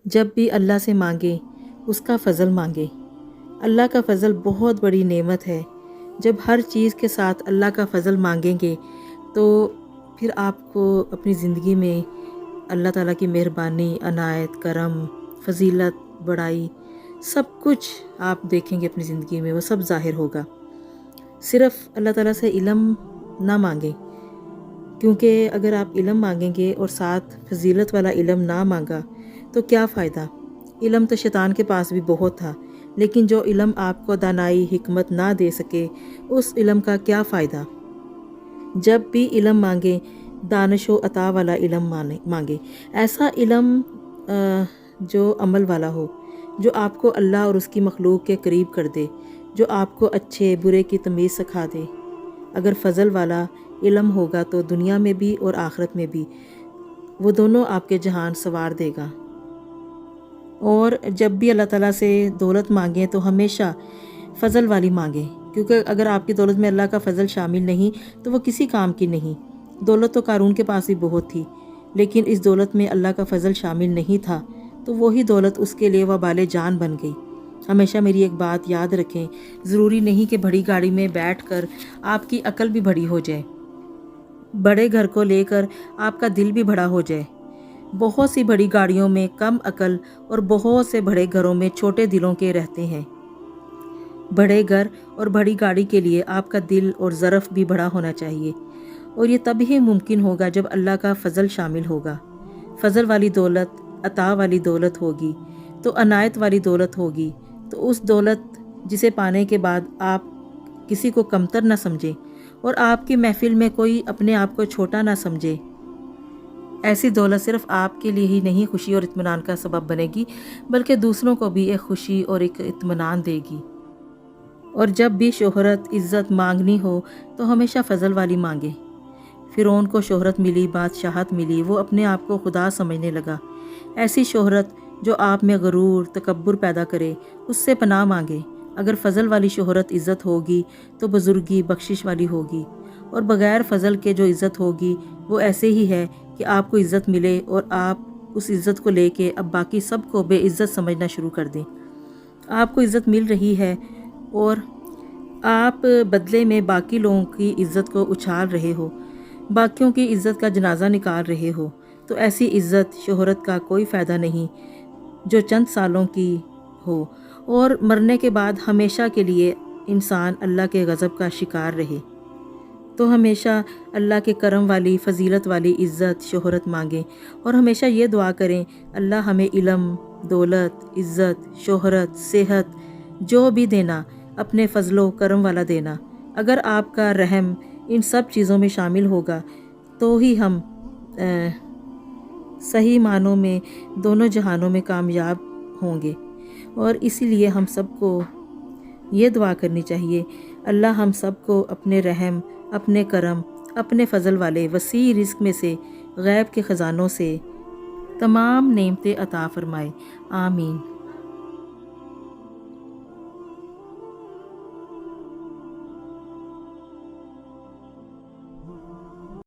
جب بھی اللہ سے مانگیں اس کا فضل مانگیں۔ اللہ کا فضل بہت بڑی نعمت ہے۔ جب ہر چیز کے ساتھ اللہ کا فضل مانگیں گے تو پھر آپ کو اپنی زندگی میں اللہ تعالیٰ کی مہربانی، عنایت، کرم، فضیلت، بڑائی سب کچھ آپ دیکھیں گے اپنی زندگی میں، وہ سب ظاہر ہوگا۔ صرف اللہ تعالیٰ سے علم نہ مانگیں، کیونکہ اگر آپ علم مانگیں گے اور ساتھ فضیلت والا علم نہ مانگا تو کیا فائدہ؟ علم تو شیطان کے پاس بھی بہت تھا، لیکن جو علم آپ کو دانائی، حکمت نہ دے سکے اس علم کا کیا فائدہ؟ جب بھی علم مانگیں دانش و عطا والا علم مانگیں، ایسا علم جو عمل والا ہو، جو آپ کو اللہ اور اس کی مخلوق کے قریب کر دے، جو آپ کو اچھے برے کی تمیز سکھا دے۔ اگر فضل والا علم ہوگا تو دنیا میں بھی اور آخرت میں بھی وہ دونوں آپ کے جہان سنوار دے گا۔ اور جب بھی اللہ تعالیٰ سے دولت مانگیں تو ہمیشہ فضل والی مانگیں، کیونکہ اگر آپ کی دولت میں اللہ کا فضل شامل نہیں تو وہ کسی کام کی نہیں۔ دولت تو قارون کے پاس بھی بہت تھی، لیکن اس دولت میں اللہ کا فضل شامل نہیں تھا تو وہی دولت اس کے لیے وبال جان بن گئی۔ ہمیشہ میری ایک بات یاد رکھیں، ضروری نہیں کہ بڑی گاڑی میں بیٹھ کر آپ کی عقل بھی بڑی ہو جائے، بڑے گھر کو لے کر آپ کا دل بھی بڑا ہو جائے۔ بہت سی بڑی گاڑیوں میں کم عقل اور بہت سے بڑے گھروں میں چھوٹے دلوں کے رہتے ہیں۔ بڑے گھر اور بڑی گاڑی کے لیے آپ کا دل اور ظرف بھی بڑا ہونا چاہیے، اور یہ تب ہی ممکن ہوگا جب اللہ کا فضل شامل ہوگا۔ فضل والی دولت، عطا والی دولت ہوگی تو عنایت والی دولت ہوگی، تو اس دولت جسے پانے کے بعد آپ کسی کو کمتر نہ سمجھیں اور آپ کی محفل میں کوئی اپنے آپ کو چھوٹا نہ سمجھے۔ ایسی دولت صرف آپ کے لیے ہی نہیں خوشی اور اطمینان کا سبب بنے گی، بلکہ دوسروں کو بھی ایک خوشی اور ایک اطمینان دے گی۔ اور جب بھی شہرت، عزت مانگنی ہو تو ہمیشہ فضل والی مانگیں۔ فرعون کو شہرت ملی، بادشاہت ملی، وہ اپنے آپ کو خدا سمجھنے لگا۔ ایسی شہرت جو آپ میں غرور، تکبر پیدا کرے، اس سے پناہ مانگے۔ اگر فضل والی شہرت، عزت ہوگی تو بزرگی، بخشش والی ہوگی، اور بغیر فضل کے جو عزت ہوگی وہ ایسے ہی ہے کہ آپ کو عزت ملے اور آپ اس عزت کو لے کے اب باقی سب کو بے عزت سمجھنا شروع کر دیں۔ آپ کو عزت مل رہی ہے اور آپ بدلے میں باقی لوگوں کی عزت کو اچھال رہے ہو، باقیوں کی عزت کا جنازہ نکال رہے ہو، تو ایسی عزت، شہرت کا کوئی فائدہ نہیں جو چند سالوں کی ہو اور مرنے کے بعد ہمیشہ کے لیے انسان اللہ کے غضب کا شکار رہے۔ تو ہمیشہ اللہ کے کرم والی، فضیلت والی عزت، شہرت مانگیں، اور ہمیشہ یہ دعا کریں اللہ ہمیں علم، دولت، عزت، شہرت، صحت جو بھی دینا اپنے فضل و کرم والا دینا۔ اگر آپ کا رحم ان سب چیزوں میں شامل ہوگا تو ہی ہم صحیح معنوں میں دونوں جہانوں میں کامیاب ہوں گے۔ اور اسی لیے ہم سب کو یہ دعا کرنی چاہیے، اللہ ہم سب کو اپنے رحم، اپنے کرم، اپنے فضل والے وسیع رزق میں سے، غیب کے خزانوں سے تمام نعمتیں عطا فرمائے۔ آمین۔